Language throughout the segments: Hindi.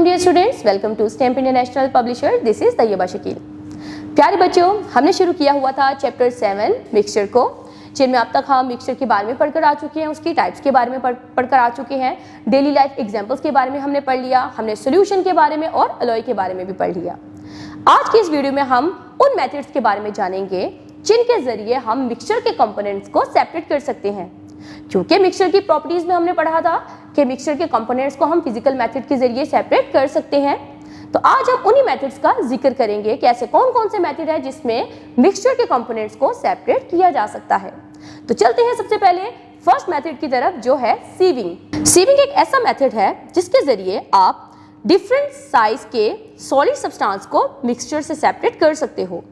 Welcome dear students, welcome to STEM International Publisher. This is Taiba Shakeel. प्यारे बच्चों, हमने शुरू किया हुआ था चैप्टर 7 मिक्सचर को, जिनमें अब तक हम मिक्सचर के बारे में पढ़कर आ चुके हैं, उसकी टाइप्स के बारे में पढ़कर आ चुके हैं, डेली लाइफ एग्जाम्पल्स के बारे में हमने पढ़ लिया, हमने सोल्यूशन के बारे में और अलॉय के बारे में भी पढ़ लिया। आज की इस वीडियो में हम उन मेथड्स के बारे में जानेंगे जिनके जरिए हम मिक्सचर के कंपोनेंट्स को सेपरेट कर सकते हैं। क्योंकि मिक्सचर की प्रॉपर्टीज में हमने पढ़ा था कि मिक्सचर के कंपोनेंट्स को हम फिजिकल मेथड के जरिए सेपरेट कर सकते हैं, तो आज हम उन्हीं मेथड्स का जिक्र करेंगे कि ऐसे कौन कौन से मेथड है जिसमें मिक्सचर के कंपोनेंट्स को सेपरेट किया जा सकता है। तो चलते हैं सबसे पहले फर्स्ट मेथड की तरफ, जो है सीविंग। सीविंग एक ऐसा मेथड है जिसके जरिए आप डिफरेंट साइज के सॉलिड सब्सटेंस को मिक्सचर से सेपरेट कर सकते हो।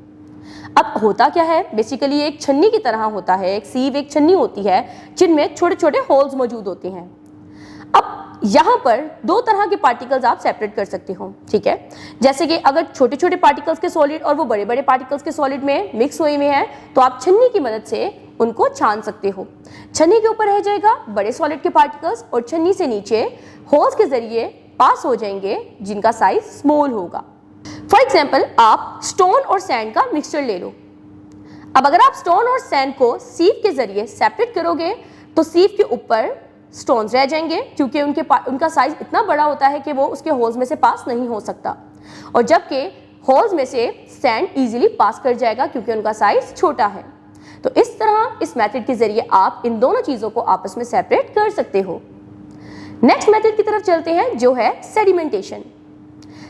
अब होता क्या है, बेसिकली एक छन्नी की तरह होता है, एक सीव एक छन्नी होती है जिनमें छोटे छोटे होल्स मौजूद होते हैं। अब यहाँ पर दो तरह के पार्टिकल्स आप सेपरेट कर सकते हो, ठीक है। जैसे कि अगर छोटे छोटे पार्टिकल्स के सॉलिड और वो बड़े बड़े पार्टिकल्स के सॉलिड में मिक्स हुए हैं, तो आप छन्नी की मदद से उनको छान सकते हो। छन्नी के ऊपर रह जाएगा बड़े सॉलिड के पार्टिकल्स और छन्नी से नीचे होल्स के जरिए पास हो जाएंगे जिनका साइज स्मॉल होगा। फॉर एग्जाम्पल, आप स्टोन और सैंड का मिक्सचर ले लो। अब अगर आप स्टोन और सैंड को सीव के जरिए सेपरेट करोगे तो सीव के ऊपर स्टोन्स रह जाएंगे, क्योंकि उनका साइज इतना बड़ा होता है कि वो उसके होल्स में से पास नहीं हो सकता, और जबकि होल्स में से सैंड इजीली पास कर जाएगा क्योंकि उनका साइज छोटा है। तो इस तरह इस मेथड के जरिए आप इन दोनों चीजों को आपस में सेपरेट कर सकते हो। नेक्स्ट मेथड की तरफ चलते हैं, जो है सेडिमेंटेशन।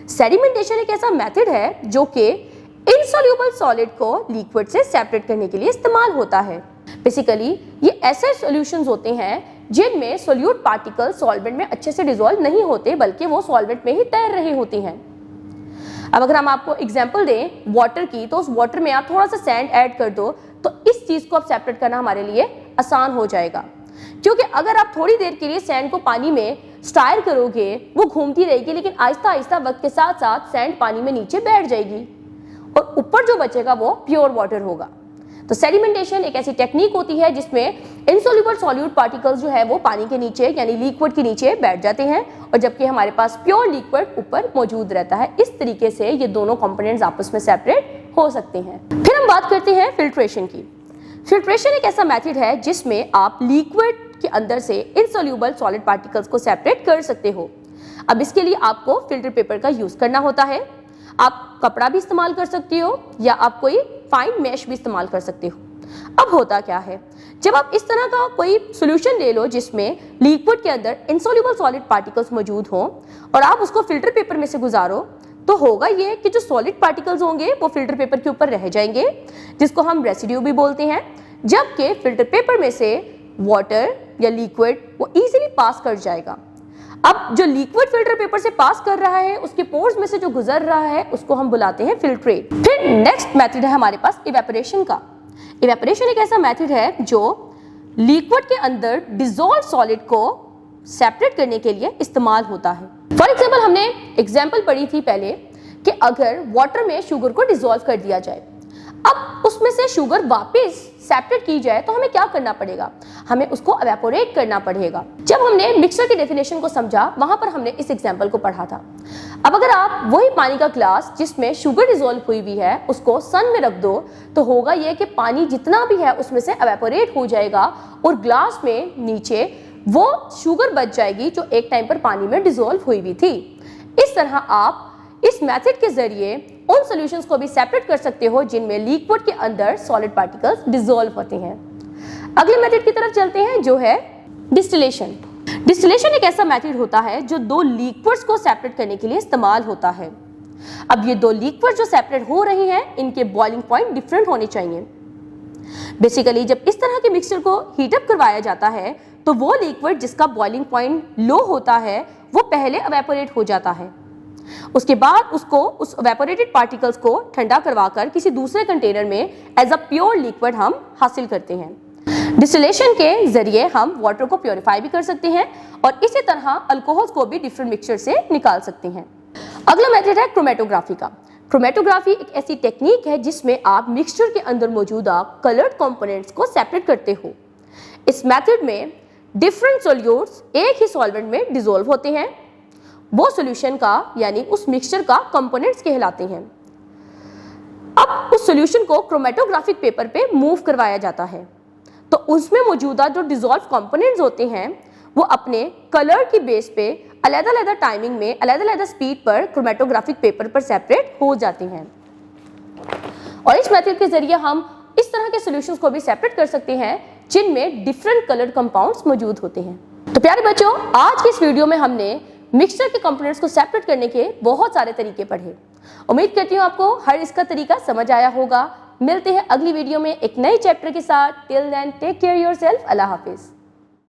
सेडिमेंटेशन एक ऐसा मेथड है जो कि इनसॉल्युबल सॉलिड को लिक्विड से सेपरेट करने के लिए इस्तेमाल होता है। बेसिकली ये ऐसे सॉल्यूशंस होते हैं जिनमें सोल्यूट पार्टिकल सॉल्वेंट में अच्छे से डिसॉल्व नहीं होते, बल्कि वो सॉल्वेंट में ही तैर रही होती हैं। अब अगर हम आपको एग्जांपल दें वाटर की, तो उस वाटर में आप थोड़ा सा सैंड ऐड कर दो तो इस चीज को आप सेपरेट करना हमारे लिए आसान हो जाएगा। क्योंकि अगर आप थोड़ी देर के लिए सैंड को पानी में स्टायर करोगे, वो घूमती रहेगी, लेकिन आहिस्ता आहिस्ता वक्त के साथ साथ सैंड पानी में नीचे बैठ जाएगी और ऊपर जो बचेगा वो प्योर वाटर होगा। तो सेडिमेंटेशन एक ऐसी टेक्निक होती है जिसमें इनसॉल्युबल सॉल्यूट पार्टिकल्स जो है वो पानी के नीचे यानी लिक्विड के नीचे बैठ जाते हैं, और जबकि हमारे पास प्योर लिक्विड ऊपर मौजूद रहता है। इस तरीके से ये दोनों कंपोनेंट्स आपस में सेपरेट हो सकते हैं। फिर हम बात करते हैं फिल्ट्रेशन की। फिल्ट्रेशन एक ऐसा मेथड है जिसमें आप लिक्विड के अंदर से इनसॉल्युबल सॉलिड पार्टिकल्स को सेपरेट कर सकते हो। अब इसके लिए आपको फिल्टर पेपर का यूज करना होता है। आप कपड़ा भी इस्तेमाल कर सकते हो या आप कोई फाइन मैश भी इस्तेमाल कर सकते हो। अब होता क्या है, जब आप इस तरह का कोई सॉल्यूशन ले लो जिसमें लिक्विड के अंदर इनसॉल्युबल सॉलिड पार्टिकल्स मौजूद हों और आप उसको फिल्टर पेपर में से गुजारो, तो होगा ये कि जो सॉलिड पार्टिकल्स होंगे वो फिल्टर पेपर के ऊपर रह जाएंगे, जिसको हम रेसिड्यू भी बोलते हैं, जबकि फिल्टर पेपर में से वाटर या लिक्विड वो इजीली पास कर जाएगा। अब जो लिक्विड फिल्टर पेपर से पास कर रहा है, उसके पोर्स में से जो गुजर रहा है, उसको हम बुलाते हैं फिल्ट्रेट। फिर नेक्स्ट मेथड है हमारे पास इवेपोरेशन का। इवेपोरेशन एक ऐसा मेथड है जो लिक्विड के अंदर डिसॉल्व सॉलिड को सेपरेट करने के लिए इस्तेमाल होता है। फॉर एग्जाम्पल, हमने एग्जाम्पल पढ़ी थी पहले कि अगर वाटर में शुगर को डिसॉल्व कर दिया जाए, अब उसमें से शुगर वापस सेपरेट की जाए, तो हमें क्या करना पड़ेगा, हमें उसको एवेपोरेट करना पड़ेगा। जब हमने मिक्सचर की डेफिनेशन को समझा, वहां पर हमने इस एग्जांपल को पढ़ा था। अब अगर आप वही पानी का ग्लास जिसमें शुगर डिसॉल्व हुई हुई है उसको सन में रख दो, तो होगा ये कि पानी जितना भी है उसमें से एवेपोरेट हो जाएगा और ग्लास में नीचे वो शुगर बच जाएगी जो एक टाइम पर पानी में डिसॉल्व हुई हुई थी। इस तरह आप इस मेथड के जरिए उन सॉल्यूशंस को भी सेपरेट कर सकते हो जिनमें लिक्विड के अंदर सॉलिड पार्टिकल्स डिसॉल्व होते हैं। अगले मेथड की तरफ चलते हैं, जो है डिस्टिलेशन। डिस्टिलेशन एक ऐसा मेथड होता है जो दो लिक्विड्स को सेपरेट करने के लिए इस्तेमाल होता है। अब ये दो लिक्विड्स जो सेपरेट हो रही हैं, इनके बॉइलिंग पॉइंट डिफरेंट होने चाहिए। बेसिकली जब इस तरह के मिक्सचर को हीट अप करवाया जाता है, तो वो लिक्विड जिसका बॉइलिंग पॉइंट लो होता है वो पहले एवेपोरेट हो जाता है। उसके बाद उसको उस एवेपोरेटेड पार्टिकल्स को ठंडा करवाकर किसी दूसरे कंटेनर में एज अ प्योर लिक्विड हम हासिल करते हैं। डिस्टिलेशन के जरिए हम वाटर को प्योरीफाई भी कर सकते हैं और इसी तरह अल्कोहल्स को भी डिफरेंट मिक्सचर से निकाल सकते हैं। अगला मेथड है क्रोमेटोग्राफी का। क्रोमेटोग्राफी एक ऐसी टेक्निक है जिसमें आप मिक्सचर के अंदर मौजूदा कलर्ड कंपोनेंट्स को सेपरेट करते हो। इस मेथड में डिफरेंट सॉल्यूट्स एक ही सॉल्वेंट में डिसॉल्व होते हैं वो सॉल्यूशन का यानी उस मिक्सचर का कंपोनेंट्स कहलाते हैं। अब उस सॉल्यूशन को क्रोमेटोग्राफिक पेपर पे मूव करवाया जाता है, तो उसमें मौजूदा जो डिसॉल्व कंपोनेंट्स होते हैं वो अपने कलर की बेस पे अलग-अलग टाइमिंग में अलग-अलग स्पीड पर क्रोमेटोग्राफिक पेपर पर सेपरेट हो जाते हैं। और इस मेथड के जरिए हम इस तरह के सॉल्यूशंस को भी सेपरेट कर सकते हैं जिनमें डिफरेंट कलर्ड कंपाउंड्स मौजूद होते हैं। तो प्यारे बच्चों, आज की इस वीडियो में हमने मिक्सचर के कंपोनेंट्स को सेपरेट करने के बहुत सारे तरीके पढ़े। उम्मीद करती हूँ आपको हर इसका तरीका समझ आया होगा। मिलते हैं अगली वीडियो में एक नए चैप्टर के साथ। Till then take care yourself. अल्लाह हाफिज।